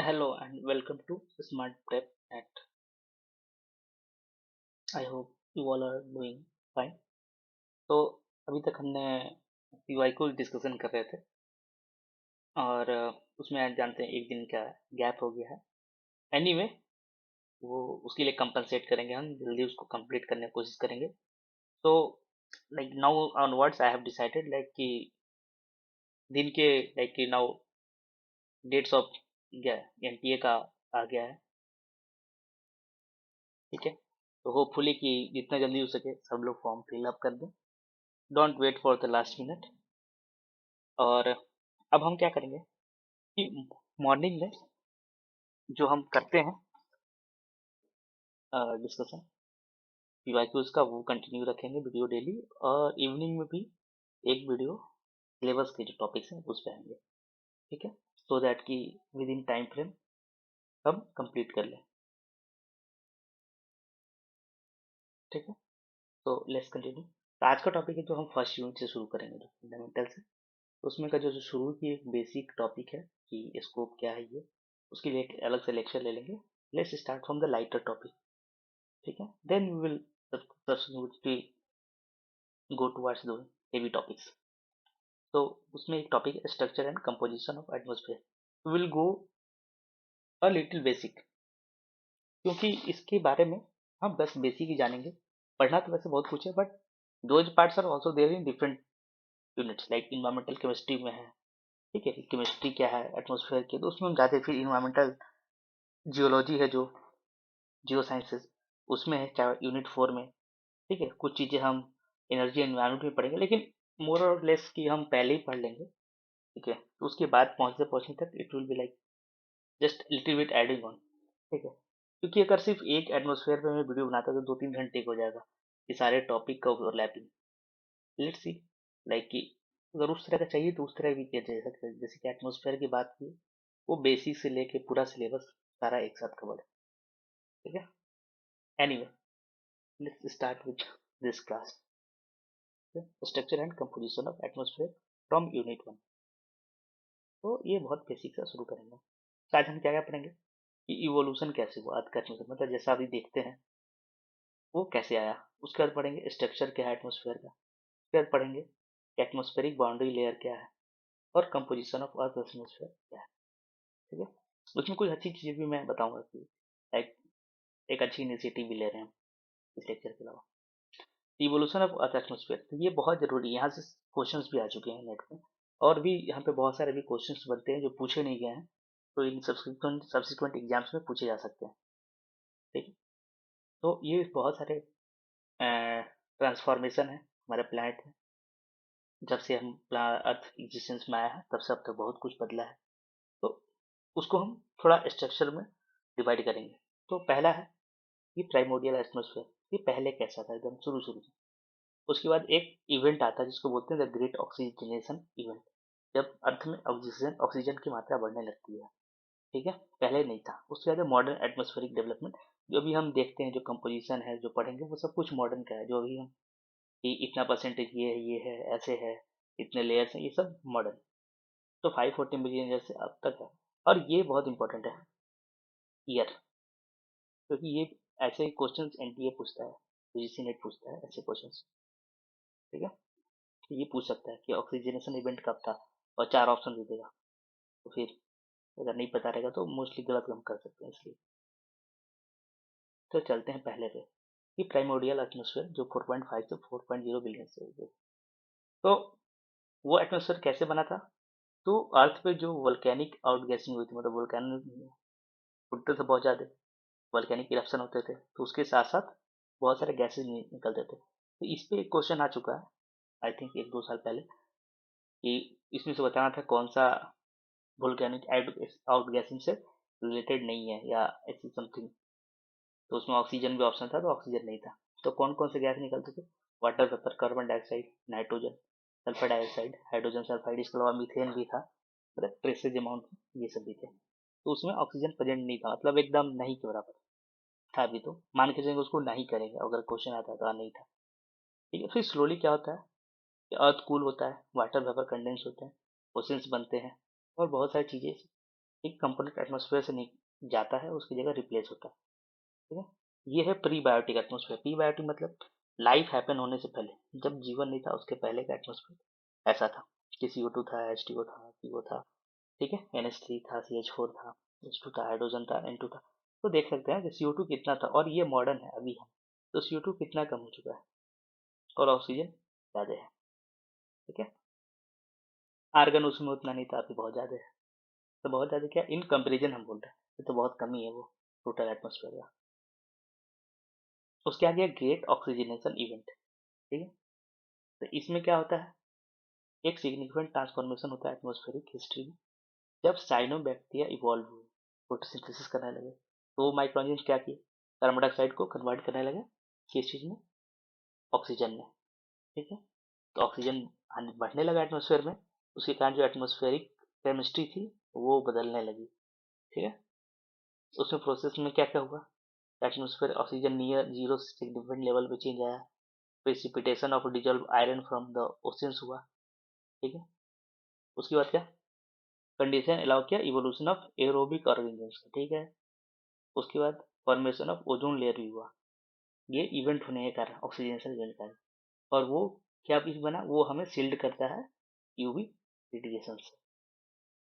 Hello and welcome to Smart Prep Net. I hope you all are doing fine. तो अभी तक हमने PY को डिस्कशन कर रहे थे और उसमें आज जानते हैं एक दिन का गैप हो गया है। एनीवे वो उसके लिए कंपनसेट करेंगे, हम जल्दी उसको कंप्लीट करने की कोशिश करेंगे। तो like now onwards I have decided like कि दिन के लाइक कि नाउ डेट्स ऑफ एनटीए का आ गया है, ठीक है। तो होपफुली कि जितना जल्दी हो सके सब लोग फॉर्म फिल अप कर दें। Don't wait for the last minute. और अब हम क्या करेंगे कि मॉर्निंग में जो हम करते हैं डिस्कशन पीवाईक्यूज का वो कंटिन्यू रखेंगे वीडियो डेली, और इवनिंग में भी एक वीडियो सिलेबस के जो टॉपिक्स हैं उस पर आएंगे, ठीक है। सो दैट कि विद इन टाइम फ्रेम हम कंप्लीट कर लें, ठीक है। तो लेट्स कंटिन्यू। तो आज का टॉपिक है जो हम फर्स्ट यूनिट से शुरू करेंगे, जो फंडामेंटल से। उसमें का जो शुरू की एक बेसिक टॉपिक है कि स्कोप क्या है, ये उसके लिए एक अलग से लेक्चर ले लेंगे। Let's start from the lighter topic, ठीक है। Then we will subsequently go towards the heavy topics. तो उसमें एक टॉपिक है structure and composition of atmosphere. Will go a little basic, क्योंकि इसके बारे में हम बस बेसिक ही जानेंगे। पढ़ना तो वैसे बहुत कुछ है, but those parts are also there in different units, like environmental chemistry में है, ठीक है। केमिस्ट्री क्या है एटमॉस्फेयर की, तो उसमें हम जाते हैं। फिर इन्वायरमेंटल जियोलॉजी है जो जियो साइंसेज, उसमें है क्या यूनिट 4 में, ठीक है। कुछ चीज़ें हम एनर्जी एनवायरनमेंट में पढ़ेंगे, लेकिन मोर और लेस की हम पहले ही पढ़ लेंगे, ठीक है। तो उसके बाद पहुंचते पहुंचने तक it will be like just little bit adding on, ठीक है। क्योंकि अगर सिर्फ एक एटमॉस्फेयर पे मैं वीडियो बनाता तो 2-3 घंटे हो जाएगा, ये सारे टॉपिक का ओवरलैपिंग। लेट्स सी लाइक कि अगर उस तरह का चाहिए तो उस तरह भी किया जा सकता है। जैसे कि एटमॉस्फेयर की बात की, वो बेसिक से लेके पूरा सिलेबस सारा एक साथ कवर है, ठीक है। Anyway let's start with this class, structure and composition of atmosphere from unit 1। तो ये बहुत बेसिक से शुरू करेंगे। तो आज हम क्या क्या पढ़ेंगे कि इवोल्यूशन कैसे हुआ अर्थ का एटमॉस्फेयर, मतलब जैसा अभी देखते हैं वो कैसे आया। उसके बाद पढ़ेंगे स्ट्रक्चर क्या है एटमॉस्फेयर का। उसके बाद पढ़ेंगे एटमॉस्फेरिक बाउंड्री लेयर क्या है, और कंपोजिशन ऑफ अर्थ एटमॉस्फेयर क्या है, ठीक है। उसमें कुछ अच्छी चीजें भी मैं बताऊंगा कि एक, एक अच्छी इनिशिएटिव भी ले रहे हैं हम इस लेक्चर के अलावा। इवोल्यूशन ऑफ अर्थ एटमॉस्फेयर, तो ये बहुत जरूरी है। यहाँ से क्वेश्चंस भी आ चुके हैं नेट पे, और भी यहाँ पे बहुत सारे भी क्वेश्चंस बनते हैं जो पूछे नहीं गए हैं, तो इन सब्सिक्वेंट एग्जाम्स में पूछे जा सकते हैं, ठीक है। तो ये बहुत सारे ट्रांसफॉर्मेशन है हमारे प्लानट में। जब से हम अर्थ एग्जिस्टेंस में आया है तब से अब तक बहुत कुछ बदला है। तो उसको हम थोड़ा स्ट्रक्चर में डिवाइड करेंगे। तो पहला है ये प्राइमोडियल एटमॉस्फेयर, ये पहले कैसा था एकदम शुरू शुरू में। उसके बाद एक इवेंट आता है जिसको बोलते हैं द ग्रेट ऑक्सीजनेशन इवेंट, जब अर्थ में ऑक्सीजन ऑक्सीजन की मात्रा बढ़ने लगती है, ठीक है। पहले नहीं था। उसके बाद मॉडर्न एटमॉस्फेरिक डेवलपमेंट, जो भी हम देखते हैं, जो कंपोजिशन है जो पढ़ेंगे वो सब कुछ मॉडर्न का है। जो भी हम कि इतना परसेंटेज ये है ऐसे है, इतने लेयर्स हैं, ये सब मॉडर्न। तो 540 मिलियन ईयर से अब तक है। और ये बहुत इंपॉर्टेंट है ईयर, क्योंकि ये ऐसे क्वेश्चन एनटीए पूछता है, यूजीसी नेट पूछता है ऐसे क्वेश्चन, ठीक है। तो ये पूछ सकता है कि ऑक्सीजनेशन इवेंट कब था, और 4 ऑप्शन दे देगा। तो फिर अगर नहीं पता रहेगा तो मोस्टली गलत हम कर सकते हैं, इसलिए। तो चलते हैं पहले पे, ये प्राइमोडियल एटमॉस्फेयर जो 4.5 से 4.0 बिलियन से हुए। तो वो एटमॉस्फेयर कैसे बना था, तो अर्थ पे जो वोल्केनिक आउटगैसिंग हुई थी, मतलब वोल्केनो फूटते थे बहुत ज़्यादा, वोल्केनिक इरप्शन होते थे, तो उसके साथ साथ बहुत सारे गैसेज निकलते थे। तो इस पे एक क्वेश्चन आ चुका है आई थिंक 1-2 साल पहले, कि इसमें से बताना था कौन सा वोल्केनिक आउटगैसिंग से रिलेटेड नहीं है या ऐसी समथिंग। तो उसमें ऑक्सीजन भी ऑप्शन था, तो ऑक्सीजन नहीं था। तो कौन कौन से गैस निकलते थे, water vapour, carbon dioxide, nitrogen, sulphur dioxide, hydrogen sulphide, इसके अलावा मीथेन भी था, मतलब ट्रेसेज अमाउंट ये सब भी थे। तो उसमें ऑक्सीजन प्रेजेंट नहीं था, मतलब एकदम नहीं के बराबर था। भी तो मान के चलेंगे उसको नहीं करेंगे, अगर क्वेश्चन आता है तो नहीं था, ठीक है। फिर स्लोली क्या होता है कि अर्थ कूल होता है, वाटर वेपर कंडेंस होते हैं, ओशंस बनते हैं, और बहुत सारी चीज़ें एक कंपोनेंट एटमॉस्फेयर से जाता है, उसकी जगह रिप्लेस होता है। ठीक है, ये है prebiotic atmosphere. Prebiotic मतलब लाइफ हैपन होने से पहले, जब जीवन नहीं था उसके पहले का एटमॉस्फेयर ऐसा था कि CO2 था, H2O था, CO था, ठीक है, NH3 था, CH4 था, H2 था, हाइड्रोजन था, N2 था। तो देख सकते हैं कि CO2 कितना था, और ये मॉडर्न है अभी हम, तो CO2 कितना कम हो चुका है और ऑक्सीजन ज़्यादा है। ठीक है, आर्गन उसमें उतना नहीं था, अभी बहुत ज़्यादा है। तो बहुत ज़्यादा क्या, इन कंपेरिजन हम बोल रहे हैं, ये तो बहुत कमी है वो टोटल एटमॉस्फेयर का। उसके आगे ग्रेट ऑक्सीजनेशन इवेंट। ठीक है, तो इसमें क्या होता है, एक सिग्निफिकेंट ट्रांसफॉर्मेशन होता है एटमॉस्फेरिक हिस्ट्री में, जब साइनोबैक्टीरिया इवॉल्व हुए, फोटोसिंथेसिस करने लगे, तो माइक्रो ऑर्गेनिज्म क्या किए, कार्बन डाइऑक्साइड को कन्वर्ट करने लगे किस चीज़ में, ऑक्सीजन में। ठीक है, तो ऑक्सीजन बढ़ने लगा एटमॉस्फेयर में, उसके कारण जो एटमॉस्फेरिक केमिस्ट्री थी वो बदलने लगी। ठीक है, उसमें प्रोसेस में क्या क्या हुआ, atmosphere oxygen near zero significant level पे चेंज आया, precipitation of dissolve iron from the oceans हुआ। ठीक है, उसके बाद क्या, कंडीशन अलाउ किया इवोल्यूशन ऑफ एरोबिक ऑर्गेनिजम्स। ठीक है, उसके बाद फॉर्मेशन ऑफ ओजोन लेयर भी हुआ, ये इवेंट होने के कारण, ऑक्सीजनेशन इवेंट कारण। और वो क्या पीस बना, वो हमें शील्ड करता है यूवी रेडिएशन से,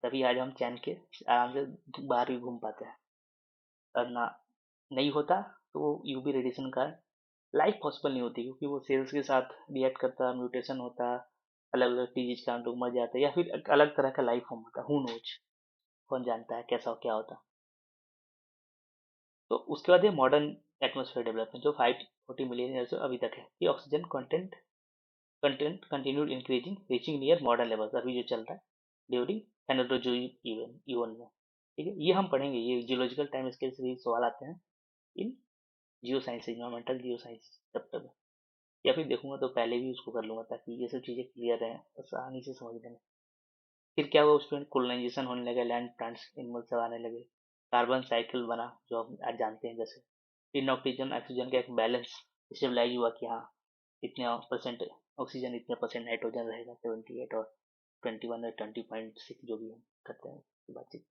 तभी आज हम चैन के आराम से बाहर भी घूम पाते हैं। और ना नहीं होता तो वो यूवी रेडिएशन का लाइफ पॉसिबल नहीं होती, क्योंकि वो सेल्स के साथ रिएक्ट करता, म्यूटेशन होता, अलग अलग डिजीज का लोग मर जाते, या फिर एक अलग तरह का लाइफ फॉर्म होता, हु नोज, कौन जानता है कैसा क्या होता। तो उसके बाद ये मॉडर्न एटमॉस्फेयर डेवलपमेंट जो 540 मिलियन ईयर से अभी तक है, कि oxygen content continued increasing reaching near modern levels, अभी जो चल रहा है ड्यूरिंग एनोडोजोइक इवन में। ठीक है, ये हम पढ़ेंगे, ये जियोलॉजिकल टाइम स्केल से भी सवाल आते हैं in geo science, environmental geo science chapter में, या फिर देखूंगा तो पहले भी उसको कर लूंगा, ताकि ये सब चीज़ें क्लियर रहें आसानी से समझने में। फिर क्या हुआ, उसमें कोलोनाइजेशन होने लगा, लैंड प्लांट्स एनिमल्स सब आने लगे, कार्बन साइकिल बना जो हम आज जानते हैं, जैसे फिर ऑक्सीजन ऑक्सीजन का एक बैलेंस स्टेबलाइज हुआ कि हाँ इतने परसेंट ऑक्सीजन, इतने परसेंट नाइट्रोजन रहेगा, 78 और 21 और 20.6 जो भी हम करते हैं उसकी बातचीत।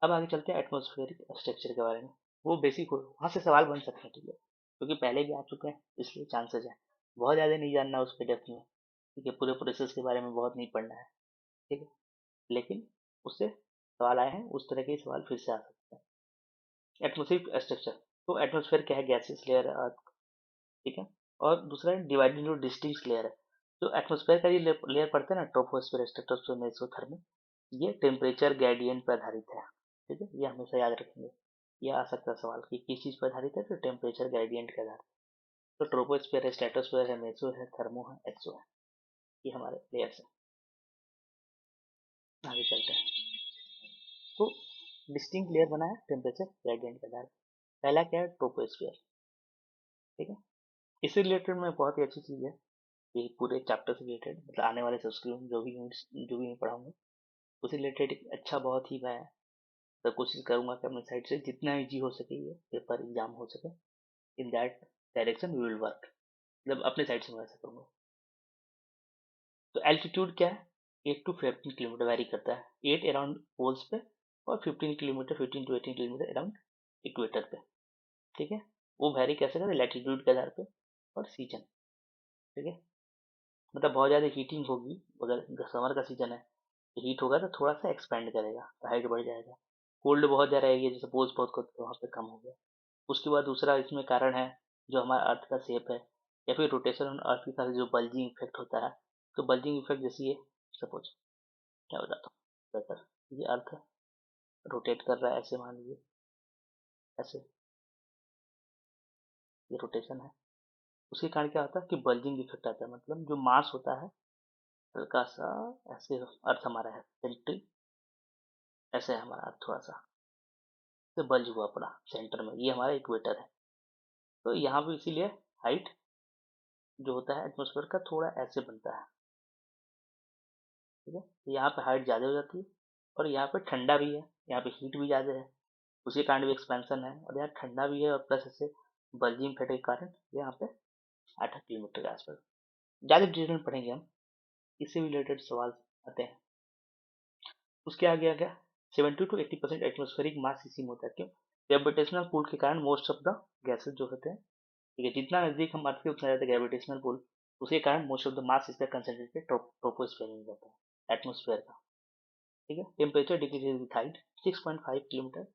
अब आगे चलते हैं एटमॉस्फेरिक स्ट्रक्चर के बारे में, वो बेसिक हो, वहाँ से सवाल बन सकते हैं। ठीक है, क्योंकि पहले भी आ चुके हैं इसलिए चांसेस है, बहुत ज़्यादा नहीं जानना उसके डेप्थ में। ठीक है, पूरे प्रोसेस के बारे में बहुत नहीं पढ़ना है। ठीक है, लेकिन उससे सवाल आए हैं, उस तरह के सवाल फिर से आ सकते हैं। एटमॉस्फेरिक स्ट्रक्चर, तो एटमॉस्फेयर क्या है, गैसेस लेयर है अर्थ। ठीक है, और दूसरा डिवाइडेड इंटू डिस्टिंक्ट लेयर है। जो एटमॉस्फेयर का ये लेयर पड़ता है ना, ट्रोपोस्फेयर, स्ट्रेटोस्फेयर, मेसोथर्मिक, ये टेम्परेचर ग्रेडियंट पर आधारित है। ठीक है, ये हमेशा याद रखेंगे, ये आ सकता है सवाल कि किस चीज़ पर आधारित है, तो टेम्परेचर ग्रेडियंट के आधार। तो ट्रोपोस्फेयर है, स्ट्रेटोस्फेयर है, मेसो है, थर्मो है, एक्सो है, ये हमारे लेयर्स है। आगे चलते हैं, तो डिस्टिंक्ट लेयर बना है टेम्परेचर ग्रेडियंट के आधार। पहला क्या है, ट्रोपोस्फेयर। ठीक है, इससे रिलेटेड में बहुत ही अच्छी चीज़ है, ये पूरे चैप्टर से रिलेटेड, मतलब आने वाले सब्सक्रिप्शन जो भी यूनिट्स जो भी मैं पढ़ाऊंगा उससे रिलेटेड एक अच्छा, बहुत ही मैं तो कोशिश करूंगा कि अपने साइड से जितना ईजी हो सके ये पेपर एग्जाम हो सके, in that direction we will work, मतलब अपने साइड से मैं ऐसा करूंगा। तो एल्टीट्यूड क्या है, 8 to 15 किलोमीटर वैरी करता है, 8 अराउंड पोल्स पे, और 15 kilometre, 15 to 18 kilometre around equator पे। ठीक है, वो वैरी कैसे करते हैं, लैटिट्यूड के आधार पे और सीजन। ठीक है, मतलब बहुत ज़्यादा हीटिंग होगी, अगर समर का सीजन है तो हीट होगा तो थोड़ा सा एक्सपेंड करेगा, तो हाइट बढ़ जाएगा। कोल्ड बहुत ज़्यादा रहेगी, जैसे पोल्स बहुत को तो वहाँ पे कम हो गया। उसके बाद दूसरा इसमें कारण है जो हमारा अर्थ का शेप है, या फिर रोटेशन ऑन अर्थ के साथ जो बल्जिंग इफेक्ट होता है। तो बल्जिंग इफेक्ट जैसे ये सपोज क्या बताता हूँ बेटर, ये अर्थ रोटेट कर रहा है, ऐसे मान लीजिए, ऐसे ये रोटेशन है, उसके कारण क्या होता है कि बल्जिंग इफेक्ट आता है, मतलब जो मास होता है हल्का सा ऐसे, अर्थ हमारा है सेंट्री, ऐसे है हमारा अर्थ थोड़ा सा से बल्ज हुआ पड़ा सेंटर में, ये हमारा इक्वेटर है। तो यहाँ पे इसीलिए हाइट जो होता है एटमोसफेयर का थोड़ा ऐसे बनता है। ठीक है, तो यहाँ पे हाइट ज़्यादा हो जाती है, और यहाँ पे ठंडा भी है, यहाँ पे हीट भी ज़्यादा है, उसी कारण भी एक्सपेंशन है, और यहाँ ठंडा भी है, और प्लस ऐसे बल्जिंग इफेक्ट के कारण यहाँ पे 8 किलोमीटर के आसपास। ज़्यादा डिटेल में पढ़ेंगे हम, इससे रिलेटेड सवाल आते हैं। उसके आगे आ गया 70 to 80% एटमोस्फेरिक मास इसी में होता है। क्यों? ग्रेविटेशनल पुल के कारण मोस्ट ऑफ द गैसेज जो होते हैं, ठीक है, जितना नजदीक हम अर्थ के उतना ज्यादा ग्रेविटेशनल पुल, उसके कारण most of the mass is concentrated troposphere में जाता है, एटमोस्फेयर का। ठीक है, temperature decreases with height 6.5 kilometre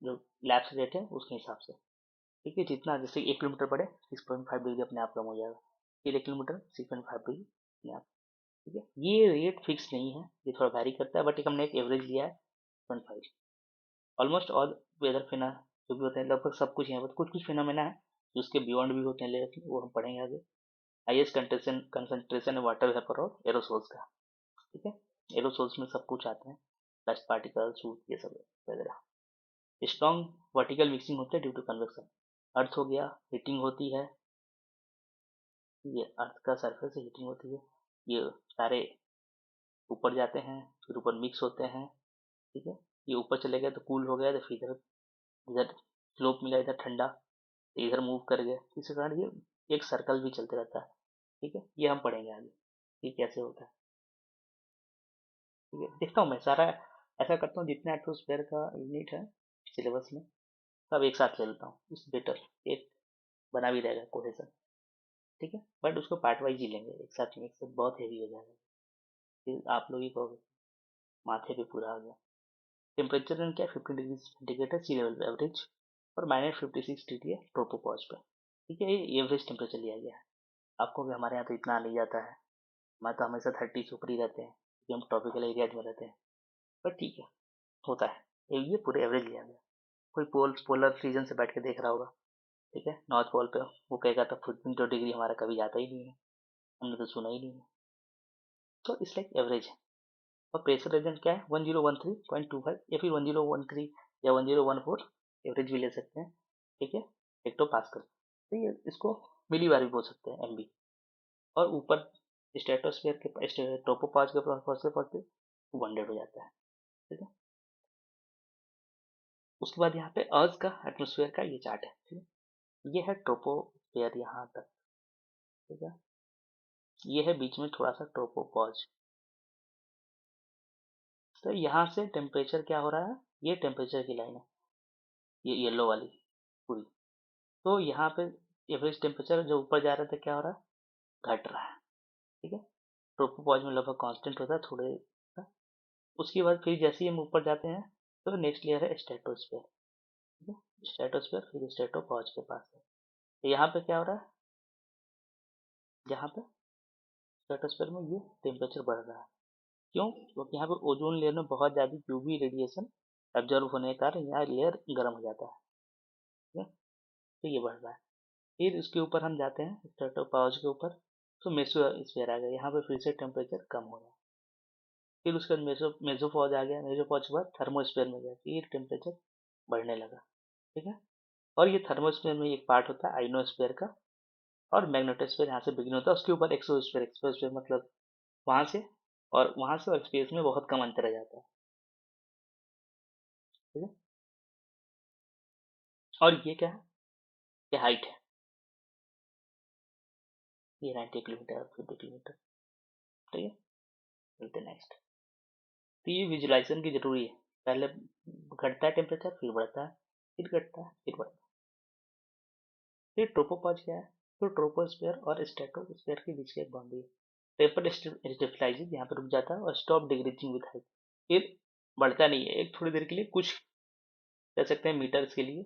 जो लैप्स रेट है उसके हिसाब से। ठीक है, जितना जैसे 1 किलोमीटर बढ़े 6.5 डिग्री अपने आप कम हो जाएगा, फिर 1 किलोमीटर 6.5 डिग्री अपने आप। ठीक है, ये रेट फिक्स नहीं है, ये थोड़ा वैरी करता है, बट एक हमने एक एवरेज लिया है 6.5। ऑलमोस्ट ऑल वेदर फिना जो भी होते हैं लगभग सब कुछ यहाँ पर, कुछ कुछ फिनोमेना है जो उसके बियॉन्ड भी होते हैं, लेकिन वो हम पढ़ेंगे आगे। हाईएस्ट कंसंट्रेशन है वाटर वेपर और एरोसोल्स का। ठीक है, एरोसोल्स में सब कुछ आते हैं, डस्ट पार्टिकल्स ये सब वगैरह। स्ट्रॉन्ग वर्टिकल मिक्सिंग होते हैं ड्यू टू कन्वेक्शन। अर्थ हो गया, हीटिंग होती है, ये अर्थ का सरफेस से हीटिंग होती है, ये सारे ऊपर जाते हैं, फिर ऊपर मिक्स होते हैं। ठीक है, ये ऊपर चले गए तो कूल हो गया, तो फिर इधर इधर स्लोप मिला, इधर ठंडा, तो इधर मूव कर गया, इस कारण ये एक सर्कल भी चलते रहता है। ठीक है, ये हम पढ़ेंगे आगे ये कैसे होता है। ठीक है, देखता हूँ मैं सारा ऐसा करता हूँ, जितने एटमोस्फेयर का यूनिट है सिलेबस में सब एक साथ ले लेता हूँ, इस बेटर एक बना भी रहेगा कोहेसन। ठीक है, बट उसको पार्ट वाइज ही लेंगे, एक साथ में, एक साथ बहुत हेवी हो जाएगा, फिर आप लोग ही कहोगे माथे पे पूरा आ गया। टेम्परेचर में क्या 15 डिग्री सेंटीग्रेड है सी लेवल पे एवरेज, और -56 डिग्री है ट्रोपोपॉज पे। ठीक है, ये एवरेज टेम्परेचर लिया गया है। आपको भी हमारे यहाँ तो इतना नहीं जाता है, हमारे तो हमेशा 30 से ऊपर ही रहते हैं क्योंकि हम ट्रॉपिकल एरियाज में रहते हैं, पर ठीक है, होता है। ये पूरे एवरेज लिया गया। कोई पोलर रीजन से बैठ के देख रहा होगा, ठीक है, नॉर्थ पोल पे, वो कहेगा तो 14 डिग्री हमारा कभी जाता ही नहीं है, हमने तो सुना ही नहीं है। तो इस लाइक एवरेज है। और प्रेशर रीजन क्या है 1013.25 या फिर 1013 या 1014, एवरेज भी ले सकते हैं। ठीक है, हेक्टो पास्कल, तो ये इसको मिली बार भी बोल सकते हैं, एमबी। और ऊपर स्ट्रेटोस्फेयर के ट्रोपोपॉज के पहुंचते पहुंचते 200 हो जाता है। ठीक है, उसके बाद यहाँ पे अर्थ का एटमोस्फेयर का ये चार्ट है। ठीक है, ये है ट्रोपोस्फेयर यहाँ तक। ठीक है, ये है बीच में थोड़ा सा ट्रोपोपॉज। तो यहाँ से टेम्परेचर क्या हो रहा है, ये टेम्परेचर की लाइन है, ये येलो वाली पूरी। तो यहाँ पे एवरेज टेम्परेचर जो ऊपर जा रहा था क्या हो रहा है, घट रहा है। ठीक है, ट्रोपोपॉज में लगभग कांस्टेंट होता है थोड़े का। उसके बाद फिर जैसे ही हम ऊपर जाते हैं तो नेक्स्ट लेयर है स्ट्रेटोस्फेयर। ठीक है, स्ट्रेटोस्फेयर फिर स्ट्रेटोपॉज के पास है। तो यहाँ पे क्या हो रहा है, यहाँ पे स्ट्रेटोस्फेयर में ये टेम्परेचर बढ़ रहा है। क्यों? क्योंकि यहाँ पे ओजोन लेयर में बहुत ज़्यादा यूवी रेडिएशन एब्जॉर्व होने के कारण यहाँ लेयर गर्म हो जाता है। ठीक है, तो ये बढ़ रहा है। फिर उसके ऊपर हम जाते हैं स्ट्रेटोपॉज के ऊपर, तो मेसोस्फीयर आ गया, यहाँ पे फिर से टेम्परेचर कम हो रहा है। फिर उसके बाद मेसोपॉज आ गया, मेसोपॉज के बाद थर्मोस्फीयर में गया, फिर टेम्परेचर बढ़ने लगा। ठीक है, और ये थर्मोस्फीयर में एक पार्ट होता है आइनोस्फीयर का, और मैग्नेटोस्फीयर यहाँ से बिगिन होता है, उसके ऊपर एक्सोस्फीयर। एक्सोस्फीयर मतलब वहां से और स्पेस में बहुत कम अंतर आ जाता है। ठीक है, और ये क्या है, ये हाइट है, ये 90 किलोमीटर 50 किलोमीटर। ठीक है, चलते नेक्स्ट। तो ये विजुलाइजेशन की जरूरी है, पहले घटता है टेम्परेचर, फिर बढ़ता है, फिर घटता है, फिर बढ़ता है। फिर ट्रोपोपॉज क्या है, तो ट्रोपोस्फीयर और स्ट्रेटोस्फीयर के बीच का एक बाउंड्री है। टेम्पर स्टेबलाइजेज यहाँ पे रुक जाता है और स्टॉप डिक्रीजिंग विद हाइट, फिर बढ़ता नहीं है, एक थोड़ी देर के लिए, कुछ कह सकते हैं मीटर्स के लिए,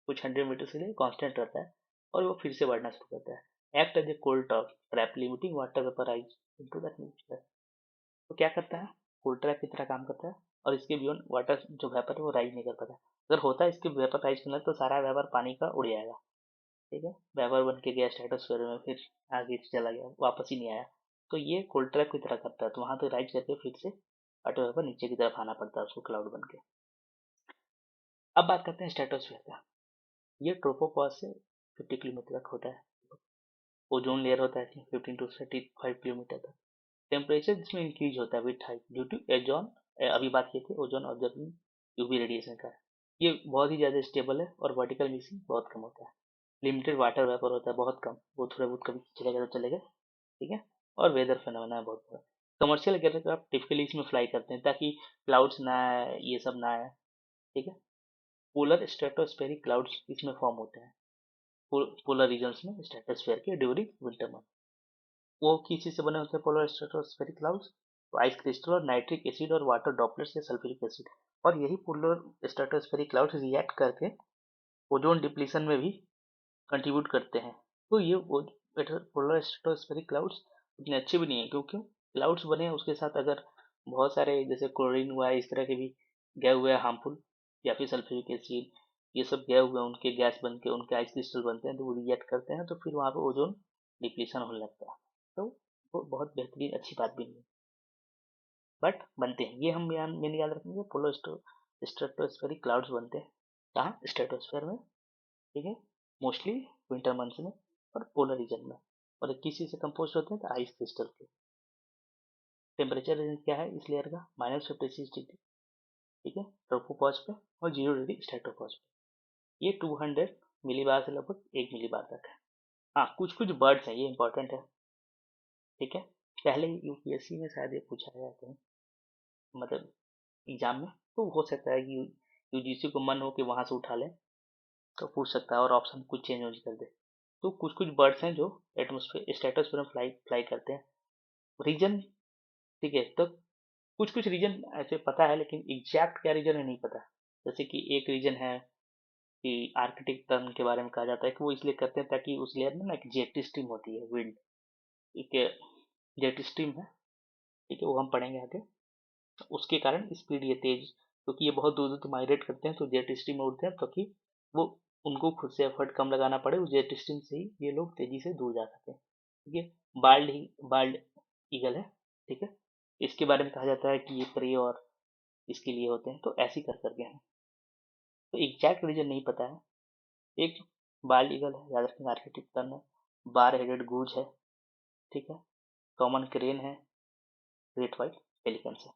कुछ 100 मीटर्स के लिए कांस्टेंट रहता है, और वो फिर से बढ़ना शुरू करता है। Act as a cold trap limiting water vaporise into the atmosphere. तो क्या करता है, कोल्ड ट्रैप की तरह काम करता है, और इसके बियॉन्ड वाटर जो वेपर है वो राइज नहीं कर पाता। अगर होता है इसके वेपर राइज करना तो सारा वेपर पानी का उड़ जाएगा। ठीक है, वेपर बन के गया स्ट्रेटोस्फीयर में, फिर आगे चला गया, वापस ही नहीं आया। तो ये कोल्ड ट्रैप की तरह करता है, तो वहां तो राइज करके फिर से वाटर वेपर नीचे की तरफ आना पड़ता है उसको क्लाउड बन के। अब बात करते हैं स्ट्रेटोस्फीयर का। ये ट्रोपोपॉज से 50 किलोमीटर तक होता है। ओजोन लेयर होता है 15 to 35 किलोमीटर तक। टेम्परेचर जिसमें इंक्रीज होता है विथ हाइट ड्यू टू एजॉन, अभी बात की थी ओजोन ऑब्जर्विंग यूवी रेडिएशन का। ये बहुत ही ज़्यादा स्टेबल है, और वर्टिकल मिक्सिंग बहुत कम होता है। लिमिटेड वाटर वेपर होता है, बहुत कम, वो थोड़ा बहुत कभी चलेगा तो चलेगा। ठीक है, और वेदर फेनोमेना है बहुत बड़ा। कमर्शियल एयरक्राफ्ट टिपिकली इसमें फ्लाई करते हैं ताकि क्लाउड्स ना आए, ये सब ना आए, ठीक है। पोलर स्ट्रेटोस्फेरिक क्लाउड्स इसमें फॉर्म होते हैं पोलर रीजन्स में स्ट्रेटोस्फेयर के ड्यूरिंग विंटर मंथ। वो किस चीज से बने होते हैं पोलर स्ट्रेटोस्फेरिक क्लाउड्स? तो आइस क्रिस्टल और नाइट्रिक एसिड और वाटर ड्रॉपलेट्स या सल्फ्यूरिक एसिड। और यही पोलर स्ट्रेटोस्फेरिक क्लाउड्स रिएक्ट करके ओजोन डिप्लीशन में भी कंट्रीब्यूट करते हैं। तो ये पोलर स्ट्रेटोस्फेरिक क्लाउड्स उतने अच्छे भी नहीं है, क्योंकि क्लाउड्स बने हैं उसके साथ अगर बहुत सारे जैसे क्लोरीन हुआ है, इस तरह के भी गए हुए हैं हार्मफुल, या फिर सल्फ्यूरिक एसिड, ये सब गए हुए हैं, उनके गैस बन के उनके आइस क्रिस्टल बनते हैं तो वो रिएक्ट करते हैं, तो फिर वहाँ पे ओजोन डिप्लीशन होने लगता है। तो वो बहुत बेहतरीन अच्छी बात भी नहीं है, बट बनते हैं। ये हम मेन याद रखेंगे, पोलर स्ट्रेटोस्फेरिक क्लाउड्स बनते हैं कहाँ? स्ट्रेटोस्फेयर में, ठीक है, मोस्टली विंटर मंथ्स में और पोलर रीजन में। और ये किस चीज से कंपोज होते हैं? तो आइस क्रिस्टल के। टेम्परेचर रेंज क्या है इस लेयर का? -56 डिग्री, ठीक है, ट्रोपोपॉज पे, और 0 डिग्री स्ट्रेटोपॉज पे। ये 200 मिलीबार से लगभग 1 मिलीबार तक है। हाँ, कुछ कुछ बर्ड्स हैं, ये इंपॉर्टेंट है, ठीक है। पहले यूपीएससी में शायद ये पूछा गया था, मतलब एग्जाम में, तो हो सकता है कि यूजीसी को मन हो कि वहां से उठा ले, तो पूछ सकता है और ऑप्शन कुछ चेंज कर दे। तो कुछ कुछ बर्ड्स हैं जो एटमोस्फेयर स्ट्रेटोस्फेयर में फ्लाई फ्लाई करते हैं। रीजन, ठीक है, तो कुछ कुछ रीजन ऐसे पता है, लेकिन एग्जैक्ट क्या रीजन है नहीं पता। जैसे कि एक रीजन है कि आर्कटिक टर्न के बारे में कहा जाता है कि वो इसलिए करते हैं ताकि उस लेयर में ना एक जेट स्ट्रीम होती है, विंड, एक जेट स्ट्रीम है, ठीक है, वो हम पढ़ेंगे आगे। उसके कारण स्पीड ये तेज, क्योंकि ये बहुत दूर दूर तक माइग्रेट करते हैं तो जेट स्ट्रीम में उड़ते हैं, ताकि वो उनको खुद से एफर्ट कम लगाना पड़े, उस जेट स्ट्रीम से ही ये लोग तेजी से दूर जा सके, ठीक है। बाल्ड ईगल है, ठीक है, इसके बारे में कहा जाता है कि ये प्रे और इसके लिए होते हैं, तो ऐसे कर करके हैं। तो एग्जैक्ट रीजन नहीं पता है। एक बाल्ड ईगल है, याद रखेंगे, आर्किटिक टर्न है, बार हेडेड गूज है, ठीक है, कॉमन क्रेन है, ग्रेट व्हाइट पेलिकन है।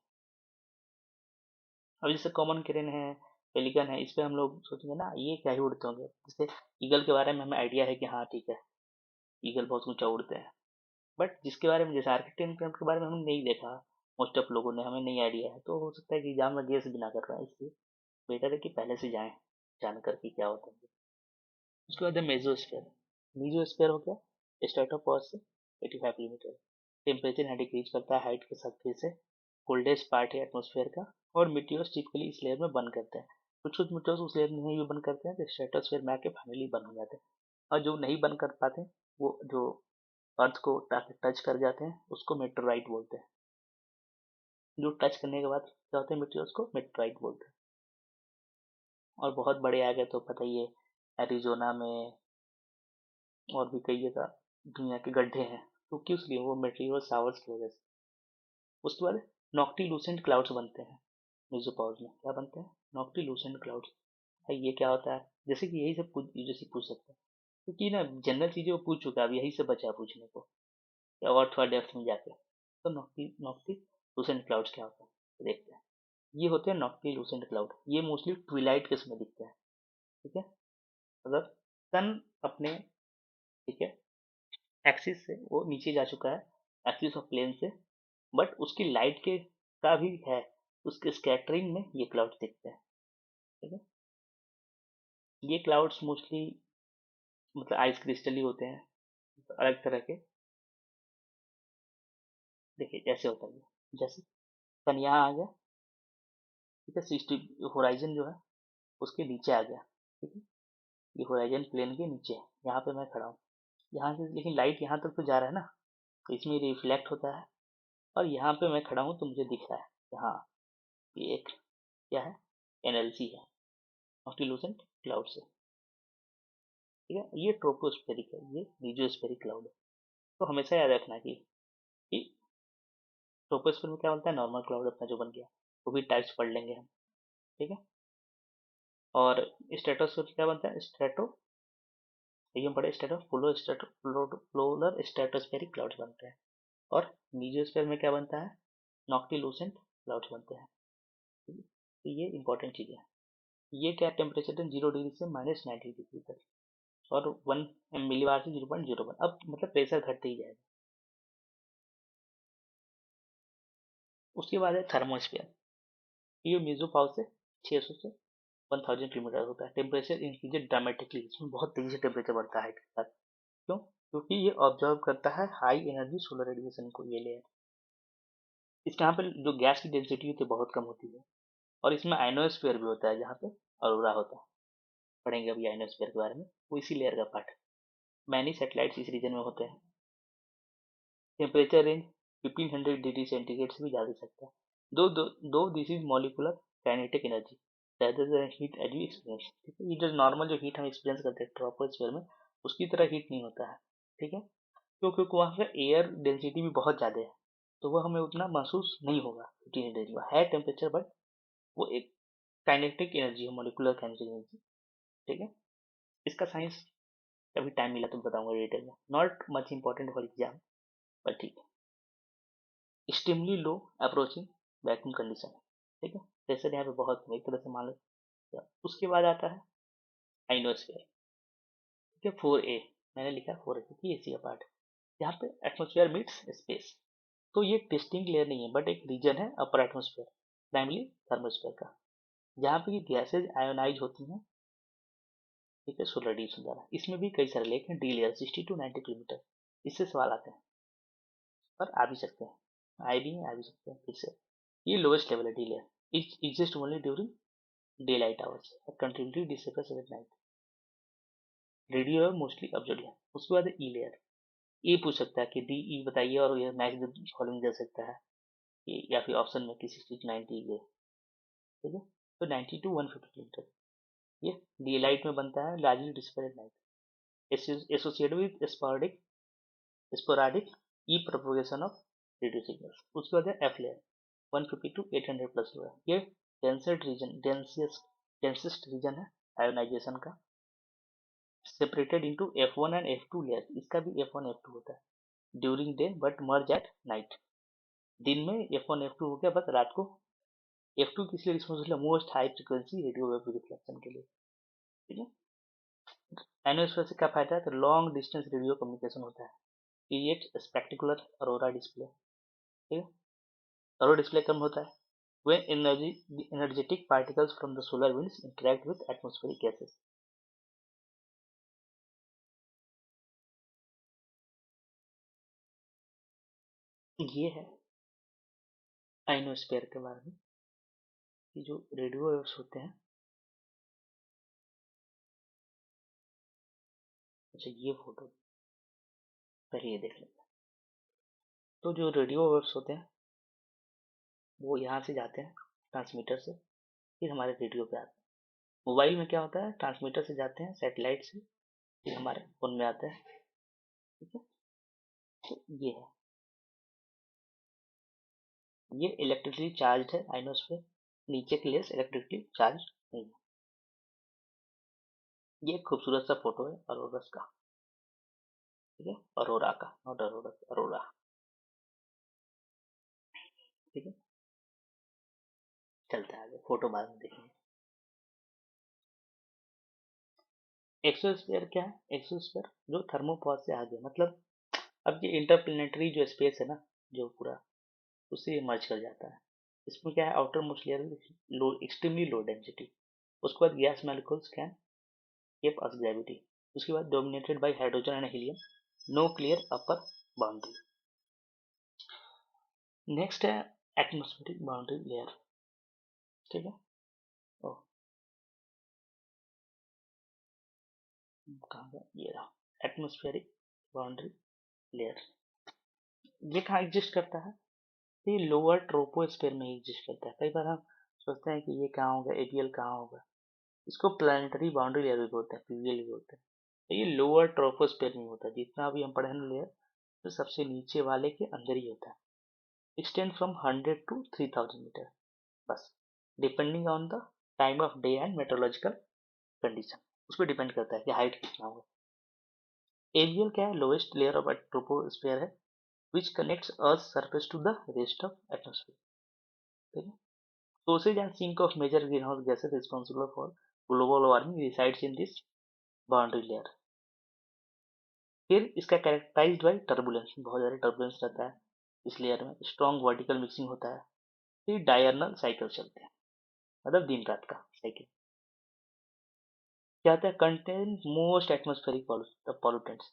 अब जैसे कॉमन क्रेन है, पेलिकन है, इस पे हम लोग सोचेंगे ना ये क्या ही उड़ते होंगे। जैसे ईगल के बारे में हमें आइडिया है कि हाँ ठीक है, ईगल बहुत ऊंचा उड़ते हैं, बट जिसके बारे में, जैसे आर्किटेक्ट के बारे में हमने नहीं देखा, मोस्ट ऑफ लोगों ने, हमें नहीं आइडिया है, तो हो सकता है कि एग्जाम में गेस भी ना कर पाए, इसलिए बेटर है कि पहले से जाएं जानकर कि क्या होता है। उसके बाद है मेसोस्फेयर। मेसोस्फेयर हो गया स्ट्रेटोपॉज से 85 किलोमीटर, टेम्परेचर यहाँ डिक्रीज करता है हाइट के साथ फिर से, कोल्डेस्ट पार्ट है एटमोस्फेयर का, और मीटियोर्स टिपिकली इस लेयर में बर्न करते हैं। कुछ कुछ मीटियोर्स उस लेयर में नहीं भी बर्न करते हैं, तो स्ट्रेटोस्फेयर में आके फाइनली बर्न हो जाते हैं। और जो नहीं बर्न कर पाते, वो जो अर्थ को टच कर जाते हैं उसको मेटेराइट बोलते हैं। जो टच करने के बाद क्या होते हैं मीटियोर्स को मेटेराइट बोलते हैं। और बहुत बड़े आ गए तो पता ही है, एरिजोना में और भी कई जगह दुनिया के गड्ढे हैं, तो किस लिए? वो मेटेरियल शावर्स की वजह से। उसके बाद नॉक्टिलूसेंट क्लाउड्स बनते हैं मेसोपॉज में। क्या बनते हैं? नॉक्टिलूसेंट क्लाउड्स। भाई ये क्या होता है? जैसे कि यही सब यूजैसी पूछ सकता है, क्योंकि ना जनरल चीजें वो पूछ चुका है, अब यही से बचा है पूछने को, या और थोड़ा डेप्थ में जाके। तो नॉक्टिलूसेंट क्लाउड्स क्या होता है तो देखते हैं। ये होते हैं नॉक्टिलूसेंट क्लाउड, ये मोस्टली ट्विलाइट के समय दिखते हैं, ठीक है। अगर सन अपने, ठीक है, एक्सिस से वो नीचे जा चुका है, एक्सिस ऑफ प्लेन से, बट उसकी लाइट के का भी है, उसके स्कैटरिंग में ये क्लाउड्स दिखते हैं, ठीक है। ये क्लाउड्स मोस्टली मतलब आइस क्रिस्टल ही होते हैं, अलग तरह के। देखिए जैसे होता है, जैसे सन यहाँ आ गया, ठीक है, 60 होराइजन जो है उसके नीचे आ गया, ठीक है, ये होराइजन प्लेन के नीचे है, यहाँ पे मैं खड़ा हूँ, यहाँ से लेकिन लाइट यहाँ तक तो जा रहा है ना, तो इसमें रिफ्लेक्ट होता है, और यहाँ पे मैं खड़ा हूँ तो मुझे दिख रहा है, हाँ ये एक क्या है, एनएलसी है, नॉक्टिलूसेंट क्लाउड से, ठीक है। ये ट्रोपोस्फेरिक है, ये मीजोस्फेरिक क्लाउड है। तो हमेशा याद रखना कि ट्रोपोस्फेयर में क्या बनता है, नॉर्मल क्लाउड अपना जो बन गया, वो भी टाइप्स पढ़ लेंगे हम, ठीक है। और स्ट्रेटोस्फेयर में क्या बनता है, स्ट्रेटो, ये हम पढ़े स्ट्रेटो पोलर स्ट्रेटोस्फेरिक क्लाउड्स बनते हैं। और मीजोस्फेयर में क्या बनता है, नॉक्टिलूसेंट क्लाउड्स बनते हैं, ठीक है? तो ये इंपॉर्टेंट चीज़ है। ये क्या टेम्परेचर है, 0 डिग्री से -90 डिग्री तक, और 1 मिलीबार से 0.01, अब मतलब प्रेशर घटते ही जाएगा। उसके बाद है थर्मोस्फीयर। ये मेसोपाउ से 600 से 1000 किलोमीटर होता है। टेम्परेचर इंक्रीजेज ड्रामेटिकली, इसमें बहुत तेजी से टेम्परेचर बढ़ता है के साथ। क्यों? क्योंकि ये ऑब्जर्व करता है हाई एनर्जी सोलर रेडिएशन को, ये लेयर। इसके यहाँ पे जो गैस की डेंसिटी होती है बहुत कम होती है। और इसमें आइनोस्फीयर भी होता है जहाँ पे अरोरा होता है। पढ़ेंगे अभी आइनोस्फीयर के बारे में, वो इसी लेयर का पार्ट है। मैनी सैटेलाइट्स इस रीजन में होते हैं। टेम्परेचर रेंज 1500 डिग्री सेंटीग्रेड से भी जा सकता है। दो this is molecular kinetic energy rather than heat as you experience। ठीक है, ये जो नॉर्मल जो हीट हम एक्सपीरियंस करते हैं ट्रोपोस्फीयर में, उसकी तरह हीट नहीं होता है। ठीक है, क्योंकि वहाँ पे एयर डेंसिटी भी बहुत ज़्यादा है, तो वो हमें उतना महसूस नहीं होगा। 1500 डिग्री है टेम्परेचर, बट वो एक काइनेटिक एनर्जी है, मॉलिकुलर काइनेटिक एनर्जी। ठीक है, इसका साइंस कभी टाइम मिला तो बताऊंगा डिटेल में, not much important for exam, but ठीक है। Extremely low approaching vacuum condition. ठीक है, प्रेशर यहाँ पे बहुत एक तरह से मान लो। उसके बाद आता है आइनोस्फीयर। ठीक है, 4A मैंने लिखा 4A क्योंकि एसी का पार्ट है। यहाँ पे एटमोस्फेयर मीट्स स्पेस। तो ये डिस्टिंक्ट लेयर नहीं है, बट एक रीजन है अपर एटमोस्फेयर, प्राइमली थर्मोस्फेयर का, जहाँ पे ये गैसेज आयोनाइज होती हैं। ठीक है, सोलर रेडिएशन द्वारा। इसमें भी कई सारे लेक हैं, डी लेयर 60 to 90 किलोमीटर। इससे सवाल आते हैं, पर आ भी सकते हैं, आए भी हैं, आ भी सकते हैं फिर से। ये लोएस्ट लेवल है D layer, it exist only during day light hours, continuity disappears at night. Radio है मोस्टली ऑब्जर्व है। उसके बाद ई लेयर। ये पूछ सकता है कि डी ई बताइए, और ये मैच द फॉलोइंग दे सकता है, या फिर ऑप्शन में कि 60 to 90 ये। ठीक है, तो 90 to 150 किलोमीटर ये डी लाइट में बनता है, largely despair at night, associated with sporadic E propagation of radio signals. उसके बाद है एफ लेयर, 150 to 800 प्लस हुआ। ये डेंसेस्ट रीजन है आयोनाइजेशन का, separated into F1 and F2 layer. इसका भी F1 F2 होता है during day, but merge at night. दिन में F1 F2 हो गया, बस रात को F2 किस लिए रिस्पॉन्सिबल है? Most high frequency radio wave reflection के लिए। ठीक है, एनोस्फीयर से क्या फायदा है? तो लॉन्ग डिस्टेंस रेडियो कम्युनिकेशन होता है, क्रिएट स्पेक्टिकुलर अरोरा डिस्प्ले। ठीक है, अरोरा डिस्प्ले कम होता है when energetic particles from the solar winds interact with atmospheric gases। ये है आइनोस्फीयर के बारे में, कि जो रेडियो वेव्स होते हैं। अच्छा, ये फोटो पहले ये देख लेते हैं। तो जो रेडियो वेव्स होते हैं वो यहाँ से जाते हैं ट्रांसमीटर से, फिर हमारे रेडियो पे आते हैं। मोबाइल में क्या होता है, ट्रांसमीटर से जाते हैं सैटेलाइट से, फिर हमारे फोन में आते हैं। ठीक है, तो ये है, ये इलेक्ट्रिकली चार्ज है आइनोस्फीयर, नीचे की लेयर्स इलेक्ट्रिकली चार्ज नहीं है। ये एक खूबसूरत सा फोटो है अरोरस का। ठीक है, अरोरा का, नॉट अरोरस, अरोरा। ठीक है, चलते हैं आगे, फोटो बाद में देखेंगे। एक्सोस्फीयर क्या है? एक्सोस्फीयर जो थर्मोपॉज से आगे, मतलब अब ये इंटरप्लेनेटरी जो स्पेस है ना, जो पूरा, उससे ये मर्ज कर जाता है। इसमें क्या है, outermost layer low, extremely low density. उसके बाद gas molecules can keep us gravity. उसके बाद dominated by hydrogen and helium, no clear upper boundary. Next है एटमॉस्फेरिक बाउंड्री लेयर। ठीक है, ओ कहाँ गया, ये रहा एटमॉस्फेरिक बाउंड्री लेयर। ये कहाँ एग्जिस्ट करता है? ये लोअर ट्रोपोस्फेयर में एग्जिस्ट करता है। कई बार हम सोचते हैं कि ये कहाँ होगा, एपीएल कहाँ होगा। इसको प्लानिटरी बाउंड्री लेयर भी बोलते हैं, पीवीएल भी बोलते हैं। तो ये लोअर ट्रोपोस्फेयर में होता है, जितना अभी हम पढ़े ना लेयर, तो सबसे नीचे वाले के अंदर ही होता है। एक्सटेंड फ्रॉम 100 to 3000 मीटर, बस, depending on the time of day and meteorological condition, उस पर डिपेंड करता है कि हाइट कितना होगा। एरियल क्या है? लोएस्ट लेयर ऑफ ट्रोपोस्फेयर है, which connects earth surface to the rest of atmosphere. ठीक है, sources and sink of major greenhouse gases responsible for global warming resides in this boundary layer। फिर इसका characterised bye turbulence, बहुत ज़्यादा turbulence रहता है इस लेयर में, स्ट्रॉन्ग वर्टिकल मिक्सिंग होता है, ये डायरनल साइकिल चलते हैं, मतलब दिन रात का साइकिल। क्या होता है, कंटेन मोस्ट एटमोस्फेरिक पॉल्यूटेंट्स।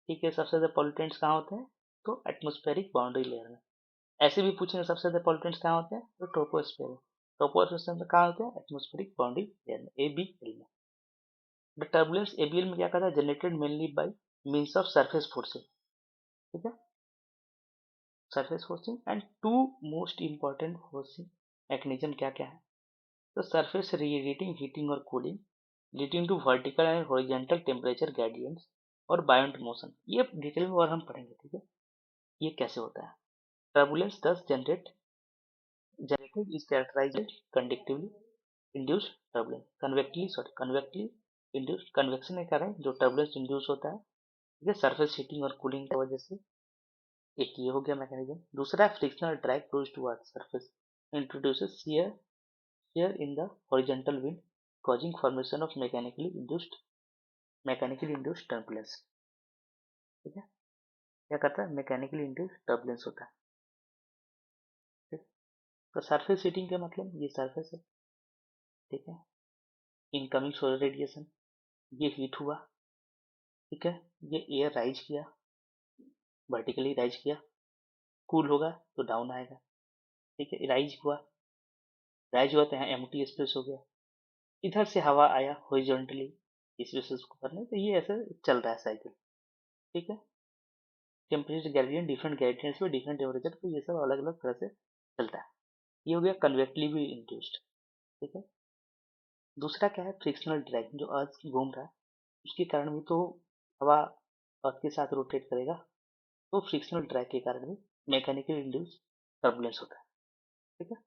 ठीक है, सबसे ज्यादा पॉल्यूटेंट्स कहाँ होते हैं, तो एटमोस्फेरिक बाउंड्री लेयर में। ऐसे भी पूछेंगे सबसे ज्यादा पॉल्यूटेंट्स कहाँ होते हैं, तो ट्रोपोस्फेयर में। ट्रोपोस्फेयर में कहाँ होते हैं, एटमोस्फेरिक बाउंड्री लेयर में, ABL में। द टर्बुलेंस ABL में क्या कहता है, generated mainly by means of surface forcing. ठीक है, surface forcing and two most important forcing mechanism क्या क्या है, तो सरफेस रेडिएटिंग हीटिंग और cooling leading to vertical and horizontal temperature gradients और बायोंट मोशन। ये डिटेल में और हम पढ़ेंगे। ठीक है, ये कैसे होता है। टर्बुलेंस दस generated is characterized conductively induced turbulence, convectively induced, convection के कारण जो टर्बुलेंस इंड्यूस होता है, ठीक है, सरफेस हीटिंग और कूलिंग की वजह से। एक ये हो गया मैकेनिज्म। दूसरा frictional drag close toward surface introduces shear in the horizontal wind causing formation of mechanically induced turbulence। ठीक है, क्या करता है, मैकेनिकली इंड्यूस्ड टर्बुलेंस होता है। ठीक, तो सरफेस हीटिंग का मतलब ये सरफेस है। ठीक है, इनकमिंग सोलर रेडिएशन, ये हीट हुआ। ठीक है, ये एयर राइज किया, वर्टिकली राइज किया, कूल होगा तो डाउन आएगा। ठीक है, राइज हुआ तो यहाँ एम्प्टी स्पेस हो गया, इधर से हवा आया हॉरिजॉन्टली स्पेसेस को करने, तो ये ऐसे चल रहा है साइकिल। ठीक है, टेम्परेचर ग्रेडियंट डिफरेंट ग्रेडियंट्स पे डिफरेंट टेम्परेचर, तो ये सब अलग अलग तरह से चलता है। ये हो गया कन्वेक्टली भी इंड्यूस्ड। ठीक है, दूसरा क्या है, फ्रिक्शनल ड्रैग, जो अर्थ घूम रहा है उसके कारण भी तो हवा अर्थ के साथ रोटेट करेगा, तो फ्रिक्शनल ड्रैग के कारण भी मैकेनिकल इंड्यूस टर्बुलेंस होता है। ठीक है,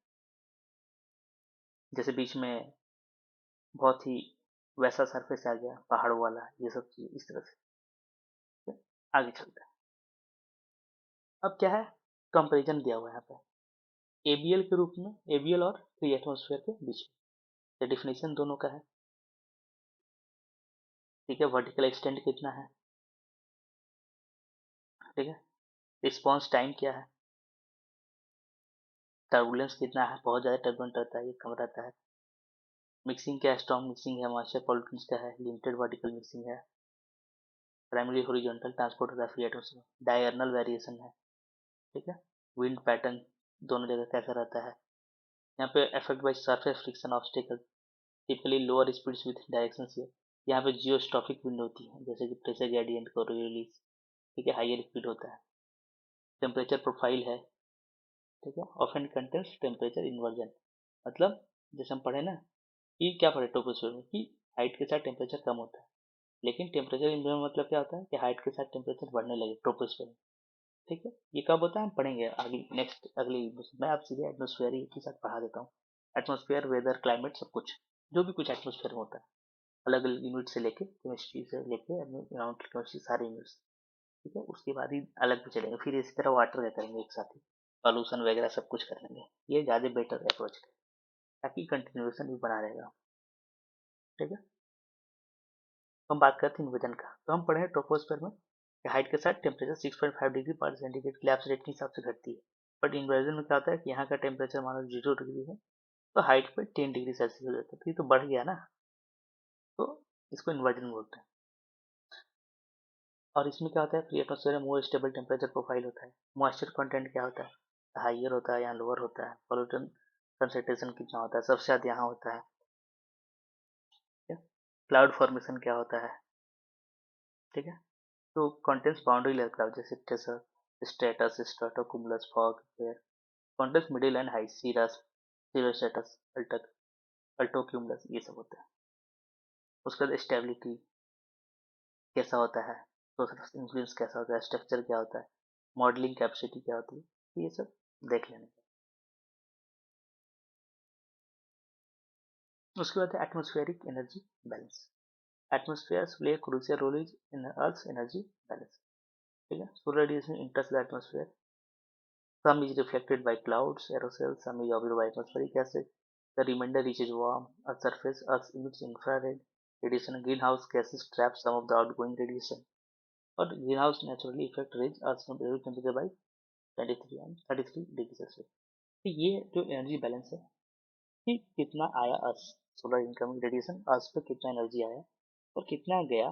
जैसे बीच में बहुत ही वैसा सरफेस आ गया पहाड़ों वाला, ये सब चीज इस तरह से। ठीक है? आगे चलते हैं। अब क्या है, कंपेरिजन दिया हुआ है यहाँ पे ABL के रूप में, ABL और फ्री एटमोसफेयर के बीच में। डिफिनेशन दोनों का है। ठीक है, वर्टिकल एक्सटेंड कितना है। ठीक है, रिस्पॉन्स टाइम क्या है, टर्बुलेंस कितना है, बहुत ज़्यादा टर्बुलेंट रहता है ये कम रहता है, मिक्सिंग क्या है, स्ट्रॉन्ग मिक्सिंग है, मॉइस्चर पॉल्यूटेंट्स क्या है, लिमिटेड वर्टिकल मिक्सिंग है, प्राइमरी हॉरिजॉन्टल ट्रांसपोर्ट होता है फ्री एटमोसफेयर, डायरनल वेरिएशन है। ठीक है, विंड पैटर्न दोनों जगह कैसा रहता है, यहाँ पे effect by surface friction obstacle, typically lower speeds with direction share. यहाँ पे जियोस्ट्रॉफिक विंड होती है, जैसे कि प्रेशर ग्रेडियंट को रिलीज। ठीक है, हाइयर स्पीड होता है, टेम्परेचर प्रोफाइल है। ठीक है, ऑफन कंटेंस टेम्परेचर इन्वर्जन, मतलब जैसे हम पढ़े ना कि क्या पढ़े ट्रोपोस्फीयर में कि हाइट के साथ टेम्परेचर कम होता है, लेकिन टेम्परेचर इन्वर्जन मतलब क्या होता है कि हाइट के साथ टेम्परेचर बढ़ने लगे ट्रोपोस्फीयर में। ठीक है, ये कब होता है हम पढ़ेंगे आगे नेक्स्ट अगले मैं आप सीधे एटमोस्फेयर ही के साथ पढ़ा देता हूँ। एटमोस्फेयर, वेदर, क्लाइमेट, सब कुछ जो भी कुछ एटमोस्फेयर में होता है, अलग अलग यूनिट से लेके केमिस्ट्री से लेके केमिस्ट्री सारे यूनिट्स। ठीक है, उसके बाद ही अलग भी चलेंगे, फिर इसी तरह वाटर का करेंगे एक साथ ही, पॉल्यूशन वगैरह सब कुछ कर लेंगे। ये ज़्यादा बेटर अप्रोच है ताकि कंटिन्यूएशन भी बना रहेगा। ठीक है, हम बात करते हैं वजन का, तो हम पढ़े ट्रोपोस्फेयर में हाइट के साथ टेम्परेचर 6.5 डिग्री पर सेंटीग्रेड क्लैप्स रेट के हिसाब से घटती है। बट इन्वर्जन में क्या होता है कि यहाँ का टेम्परेचर मान लो 0 डिग्री है, तो हाइट पे 10 डिग्री सेल्सियस हो जाता है, तो ये तो बढ़ गया ना, तो इसको इन्वर्जन बोलते हैं। और इसमें क्या होता है, फ्री एटमोस्फेयर में मोर स्टेबल टेम्परेचर प्रोफाइल होता है। मॉइस्चर कंटेंट क्या होता है, हाइयर होता है या लोअर होता है, पोल्यूटन कंसेंट्रेशन कितना होता है, सबसे ज़्यादा यहाँ होता है। क्लाउड फॉर्मेशन क्या होता है। ठीक है, तो कंटेंट्स बाउंड्री लेयर क्लाउड, जैसे ट्रेसर, stratus, stratocumulus, fog, air. Contents middle and high, cirrus, cirrostratus, altocumulus, ये सब होता है। उसके बाद स्टेबिलिटी कैसा होता है, सोशल इन्फ्लुएंस कैसा होता है, स्ट्रक्चर क्या होता है, मॉडलिंग कैपेसिटी क्या होती है, तो ये सब देख लेने। उसके बाद है atmospheric energy balance. Atmospheres play a crucial role in Earth's energy balance. ठीक है, solar radiation enters the atmosphere. Some is reflected by clouds, aerosols, some is absorbed by atmospheric acid. The remainder reaches warm Earth's surface. Earth emits infrared radiation. Greenhouse gases trap some of the outgoing radiation. But greenhouse naturally effect raise Earth's ambient temperature by 23 and 33 degrees Celsius. तो ये जो energy balance है कि कितना आया अर्थ, solar incoming radiation अर्थ पे कितना energy आया और कितना गया,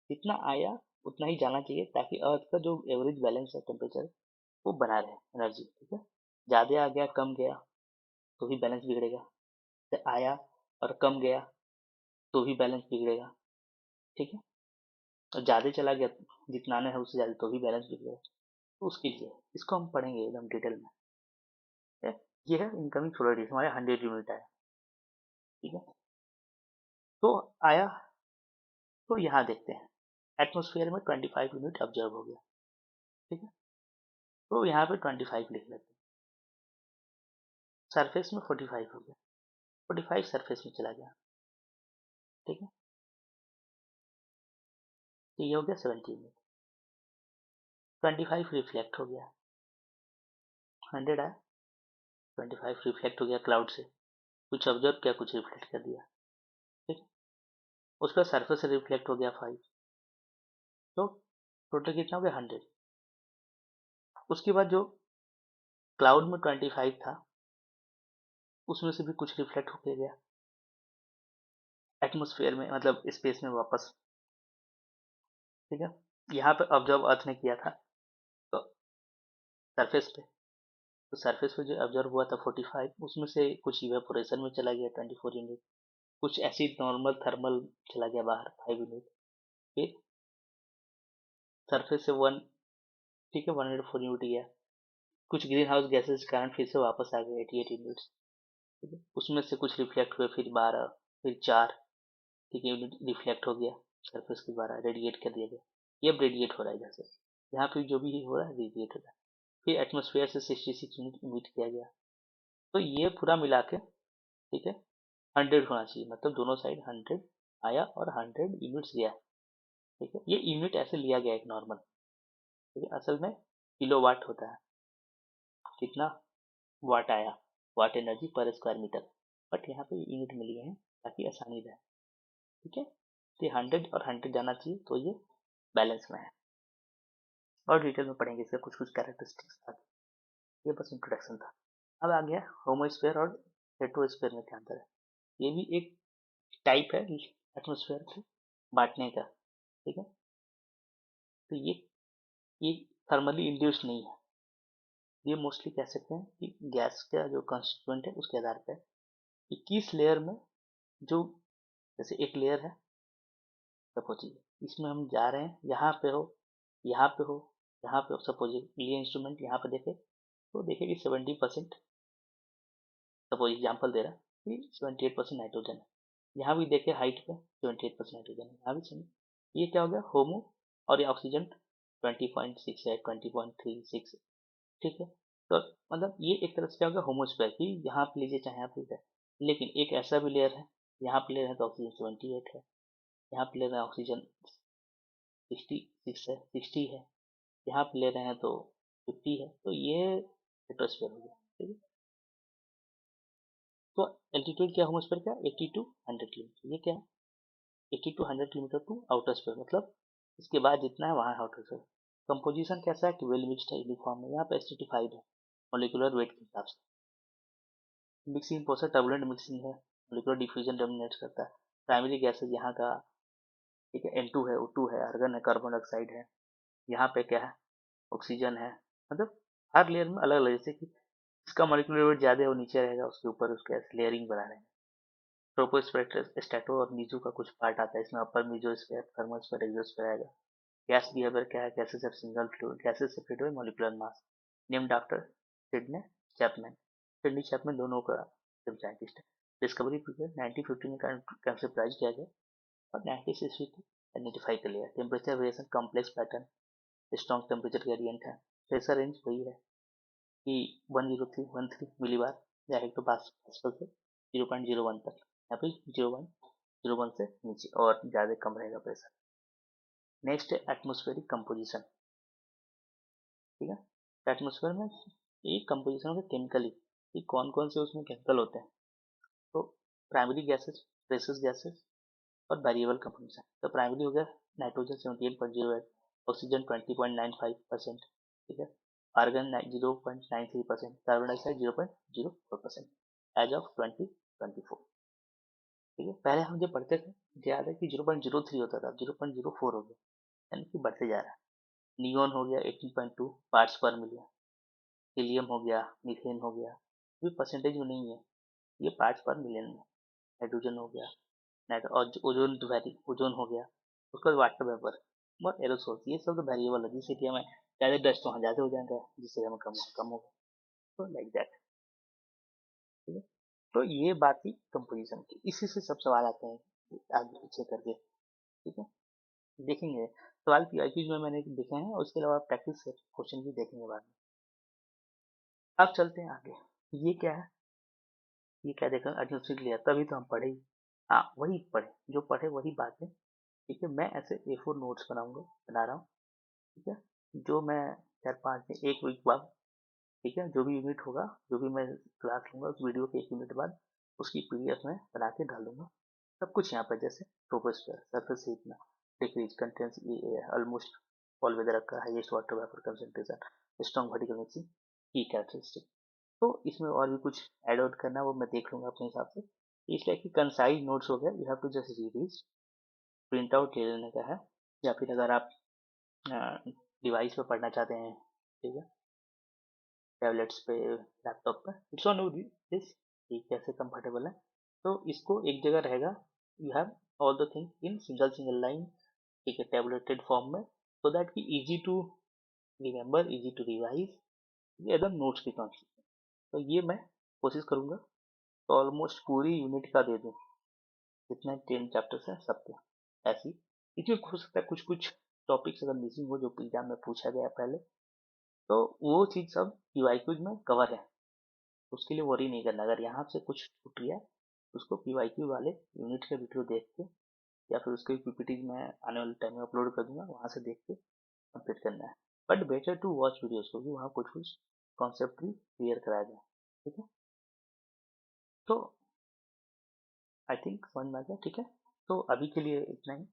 जितना आया उतना ही जाना चाहिए ताकि अर्थ का जो एवरेज बैलेंस है टेम्परेचर वो बना रहे एनर्जी। ठीक है, ज़्यादा आ गया कम गया तो भी बैलेंस बिगड़ेगा, आया और कम गया तो भी बैलेंस बिगड़ेगा। ठीक है, और ज़्यादा चला गया जितना आना है उससे ज़्यादा तो भी बैलेंस बिगड़ेगा। तो उसके लिए इसको हम पढ़ेंगे एकदम डिटेल में। ठीक है? ये है इनकमिंग सोलर रेडिएशन, हमारे 100 यूनिट आया। ठीक है, तो आया, तो यहाँ देखते हैं एटमोसफियर में 25 यूनिट ऑब्जर्व हो गया। ठीक है, तो यहाँ पे 25 लिख लेते हैं। सरफेस में 45 हो गया, 45 सरफेस में चला गया। ठीक है, तो ये हो गया 70 यूनिट। 25 रिफ्लेक्ट हो गया, 100 आया, 25 रिफ्लेक्ट हो गया क्लाउड से, कुछ ऑब्जर्व किया कुछ रिफ्लेक्ट कर दिया। ठीक, उसका सरफेस से रिफ्लेक्ट हो गया 5, तो टोटल कितना हो गया 100। उसके बाद जो क्लाउड में 25 था उसमें से भी कुछ रिफ्लेक्ट होके गया एटमोसफेयर में, मतलब स्पेस में वापस। ठीक है, यहाँ पे ऑब्जर्व अर्थ ने किया था तो सरफेस पे, तो सरफेस पे जो ऑब्जर्व हुआ था 45, उसमें से कुछ इवेपोरेशन में चला गया 24 यूनिट, कुछ एसिड नॉर्मल थर्मल चला गया बाहर 5 यूनिट, फिर सरफेस से 1, ठीक है 104 यूनिट गया, कुछ ग्रीन हाउस गैसेज के कारण फिर से वापस आ गए 88 यूनिट्स। ठीक है, उसमें से कुछ रिफ्लेक्ट हुए फिर 12, फिर 4, ठीक है यूनिट रिफ्लेक्ट हो गया सरफेस के द्वारा, रेडिएट कर दिया गया। ये अब रेडिएट हो रहा है इधर से, यहाँ पे जो भी हो रहा है रेडिएट हो रहा है। फिर एटमोसफेयर से 66 यूनिट इमिट किया गया। तो ये पूरा मिला के, ठीक है 100 होना चाहिए, मतलब दोनों साइड 100 आया और 100 यूनिट्स गया। ठीक है, ये यूनिट ऐसे लिया गया एक नॉर्मल। ठीक है, असल में किलोवाट होता है, कितना वाट आया, वाट एनर्जी पर स्क्वायर मीटर, बट यहाँ पे यूनिट में लिए हैं ताकि आसानी रहे। ठीक है, तो 100 और 100 जाना चाहिए, तो ये बैलेंस में है। और डिटेल में पढ़ेंगे इसका कुछ कुछ कैरेक्टरिस्टिक्स था। ये बस इंट्रोडक्शन था। अब आ गया होमोस्फेयर और हेटरोस्फेयर में क्या अंतर है। ये भी एक टाइप है एटमोस्फेयर को बांटने का। ठीक है, तो ये थर्मली इंड्यूस्ड नहीं है, ये मोस्टली कह सकते हैं कि गैस का जो कंस्टिट्यूएंट है उसके आधार पर कि किस लेयर में, जो जैसे एक लेयर है सपोजिए, इसमें हम जा रहे हैं, यहाँ पे हो, यहाँ पे हो, यहाँ पे हो, सपोजिए ये इंस्ट्रूमेंट यहाँ पे देखे तो देखे कि 70%, सपोज एग्जाम्पल दे रहा है कि 78% नाइट्रोजन है। यहाँ भी देखे हाइट पे 78% नाइट्रोजन है, यहाँ भी सेम। ये क्या हो गया होमो, और ये ऑक्सीजन 20.6 है, 20.36। ठीक है, तो मतलब ये एक तरह से क्या हो गया होमोस्फेयर की, यहाँ पे लीजिए चाहे यहाँ पे लीजिए। लेकिन एक ऐसा भी लेयर है, यहाँ पे लेयर है तो ऑक्सीजन 78 है, यहाँ पे ले रहे हैं ऑक्सीजन 66 है, 60 है, यहाँ पे ले रहे हैं तो 50 है, तो ये एटमोस्फेयर हो गया। ठीक है, तो एल्टीट्यूड क्या होमोस्फेयर क्या, 80 टू 100 किलोमीटर, ये क्या है 80 to 100 kilometre to outer sphere, मतलब इसके बाद जितना है वहाँ आउटर स्फीयर। कंपोजिशन कैसा है कि वेल मिक्सड है, यूनिफॉर्म है, यहाँ पे एसिडिफाइड है मॉलिक्यूलर वेट के हिसाब से। मिक्सिंग प्रोसेस टर्बुलेंट मिक्सिंग है, मॉलिक्यूलर डिफ्यूजन डोमिनेट करता है। प्राइमरी गैसेज यहाँ का, ठीक है N2 है, O2 है, आर्गन है, कार्बन डाइऑक्साइड है, यहाँ पे क्या है ऑक्सीजन है। मतलब हर लेयर में अलग अलग, जैसे कि इसका मॉलिक्यूलर वेट ज़्यादा है वो नीचे रहेगा, उसके ऊपर उसके लेयरिंग बना रहेगा। ट्रोपोस्फेयर स्ट्रेटो और मीजो का कुछ पार्ट आता है इसमें, अपर मीजोस्फेयर, थर्मोस्फेयर, एक्सोस्फेयर आएगा। गैस बिहेवियर क्या है, gases have single fluid, gases separate by molecular mass, named after Sidney Chapman. Sidney Chapman दोनों का जब साइंटिस्ट है। डिस्कवरी पीरियड 1950 में कंसेप्टलाइज किया गया और 1960 तक आइडेंटिफाई कर लिया। Temperature variation complex pattern, strong temperature gradient है। प्रेशर रेंज वही है कि 10313 मिलीबार या हेक्टोपास्कल से 0.01 तक, यहाँ पे 0.01 से नीचे और ज़्यादा कम रहेगा प्रेशर। नेक्स्ट है एटमोस्फेरिक कंपोजिशन। ठीक है, एटमोस्फेयर में ये कंपोजिशन होगा केमिकली कि कौन कौन से उसमें केमिकल होते हैं। तो प्राइमरी गैसेस, ट्रेसेस गैसेस और वेरिएबल कंपोजिशन। तो प्राइमरी हो गया नाइट्रोजन 78.08, ऑक्सीजन 20.95%। ठीक है, argon 0.93%, carbon dioxide 0.04% as of 2024। ठीक है, पहले हम जब पढ़ते थे मुझे याद है कि 0.03 होता था, 0.04 हो गया, यानी कि बढ़ते जा रहा है। नियोन हो गया 18.2 पार्ट्स पर मिलियन, हीलियम हो गया, मीथेन हो गया, ये परसेंटेज में नहीं है, ये पार्ट्स पर मिलियन में। हाइड्रोजन हो गया, और ओजोन वैरी ओजोन हो गया, उसके बाद वाटर वेपर और एरोसोल, ये सब तो वेरिएबल है, जिस एरिया में ज़्यादा डस्ट वहाँ ज़्यादा हो जाएगा, जिस एरिया में कम होगा, तो लाइक दैट। ठीक है, तो ये बात थी कंपोजिशन की, इसी से सब सवाल आते हैं आगे पीछे करके। ठीक है, देखेंगे सवाल की आईक्यूज में मैंने देखे हैं, उसके अलावा प्रैक्टिस क्वेश्चन भी देखेंगे बाद में। अब चलते हैं आगे, ये क्या है, ये क्या देखा एटमोस्फेयर लिया, तभी तो हम पढ़े ही। हाँ वही पढ़े, जो पढ़े वही बात है। ठीक है, मैं ऐसे A4 नोट्स बना रहा हूँ। ठीक है, जो मैं 4-5 दिन, एक वीक बाद, ठीक है, जो भी यूनिट होगा, जो भी मैं क्लास लूंगा उस वीडियो के 1 यूनिट बाद उसकी PDF में बना के डाल दूंगा। सब कुछ यहाँ पर, जैसे troposphere, surface heat, decrease contains almost all weather का highest water vapour concentration, strong vertical mixing, की कैरेक्टरिस्टिक। तो इसमें और भी कुछ ऐड आउट करना है, वो मैं देख लूंगा अपने हिसाब से। इसलिए कि कंसाइज नोट्स हो गया, you have to just read it, print out ले लेने का है, या फिर अगर आप डिवाइस पे पढ़ना चाहते हैं, ठीक है, टैबलेट्स पे, लैपटॉप पे, इट्स ऑन यू दिस, कि कैसे कंफर्टेबल है। तो इसको एक जगह रहेगा, you have all the thing in single line, ठीक है, टेबलेटेड फॉर्म में, सो दैट कि easy to remember, easy to revise, ये एकदम नोट्स की कॉन्सेप्ट। तो ये मैं कोशिश करूंगा तो ऑलमोस्ट पूरी यूनिट का दे दूं, जितने 10 चैप्टर्स हैं सबके ऐसी। इसमें हो सकता है कुछ कुछ टॉपिक्स अगर मिसिंग हो जो एग्जाम में पूछा गया पहले, तो वो चीज़ सब पीवाईक्यूज में कवर है, उसके लिए वरी नहीं करना। अगर यहाँ से कुछ छूट गया उसको पीवाईक्यू वाले यूनिट के वीडियो देख के, या फिर उसके पीपीटी में आने वाले टाइम में अपलोड कर दूंगा, वहाँ से देख के कंप्लीट करना है। But better to watch videos, क्योंकि वहाँ कुछ कुछ कॉन्सेप्ट भी क्लियर कराया गया। ठीक है, तो आई थिंक समझ में आ गया। ठीक है, तो अभी के लिए इतना ही,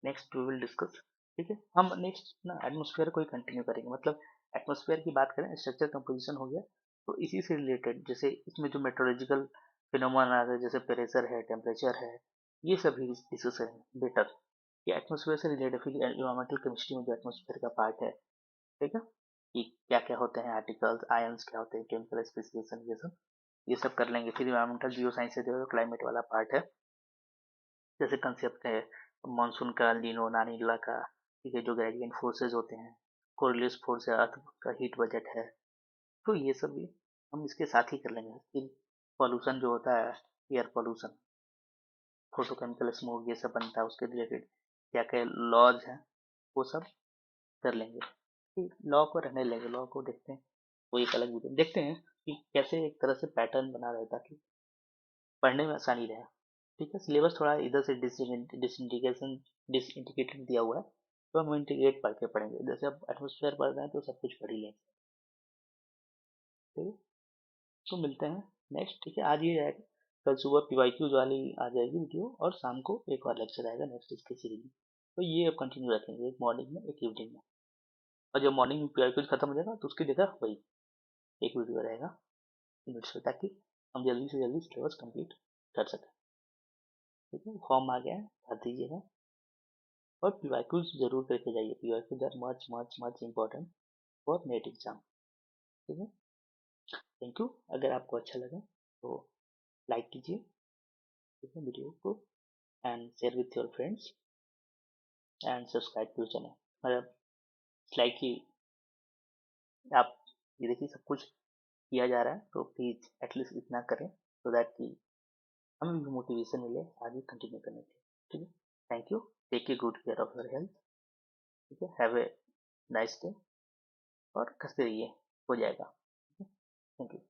नेक्स्ट वी विल डिस्कस। ठीक है, हम नेक्स्ट ना एटमोसफेयर को ही कंटिन्यू करेंगे, मतलब एटमोसफेयर की बात करें, स्ट्रक्चर कंपोजिशन हो गया, तो इसी से रिलेटेड जैसे इसमें जो मेट्रोलॉजिकल फिनोमेना आ रहे हैं, जैसे प्रेशर है, टेम्परेचर है, ये सभी डिस्कस है बेटर, ये एटमोसफेयर से रिलेटेड। फिर एनवायरमेंटल केमिस्ट्री में जो एटमोसफेयर का पार्ट है, ठीक है, कि क्या क्या होते हैं आर्टिकल्स, आयंस क्या होते हैं, केमिकल स्पेसिफिकेशन, ये सब कर लेंगे। फिर एनवायरमेंटल जियो साइंस से जो क्लाइमेट वाला पार्ट है, जैसे कंसेप्ट है मानसून का, लीनो नानीला का, ठीक है, जो ग्रेडियंट फोर्सेज होते हैं, कोरिलियस फोर्स है, अर्थ का हीट बजट है, तो ये सब भी हम इसके साथ ही कर लेंगे। फिर पॉल्यूशन जो होता है, एयर पॉल्यूशन, फोटोकेमिकल स्मोक, ये सब बनता है, उसके रिलेटेड क्या क्या लॉज हैं, वो सब कर लेंगे। लॉ को रहने लेंगे, लॉ को देखते हैं, वो एक अलग वीडियो देखते हैं कि कैसे एक तरह से पैटर्न बना रहे ताकि पढ़ने में आसानी रहे। ठीक है, सिलेबस थोड़ा इधर से डिसइंटीग्रेटेड दिया हुआ है, तो हम इंटीग्रेट पढ़ के पढ़ेंगे। जैसे अब एटमोसफेयर पढ़ रहे हैं तो सब कुछ पढ़ ही लेंगे। ठीक है, तो मिलते हैं नेक्स्ट। ठीक है, आज ये रहेगा, कल सुबह पीवाईक्यूज वाली आ जाएगी वीडियो, और शाम को एक और लेक्चर आएगा नेक्स्ट इसके सीरीज में। तो ये अब कंटिन्यू रखेंगे, एक मॉर्निंग में एक इवनिंग में, और जब मॉर्निंग में पीवाईक्यूज खत्म हो जाएगा तो उसकी जगह वही एक वीडियो रहेगा मिनट्स में, ताकि हम जल्दी से जल्दी सिलेबस कंप्लीट कर सकें। ठीक है, फॉर्म आ गया है, भर दीजिएगा, और पीवाईक्यूज जरूर करके जाइए, PYQs are much much much important for NET exam. ठीक है, थैंक यू। अगर आपको अच्छा लगा तो लाइक कीजिए, ठीक है, वीडियो को, and share with your friends, and subscribe to channel. मतलब लाइक ही, आप ये देखिए सब कुछ किया जा रहा है, तो प्लीज एटलीस्ट इतना करें, सो दैट कि हमें भी मोटिवेशन मिले आगे कंटिन्यू करने के। ठीक है, thank you, take a good care of your health. ठीक है, हैव ए नाइस डे, और करते रहिए, हो जाएगा। Thank you.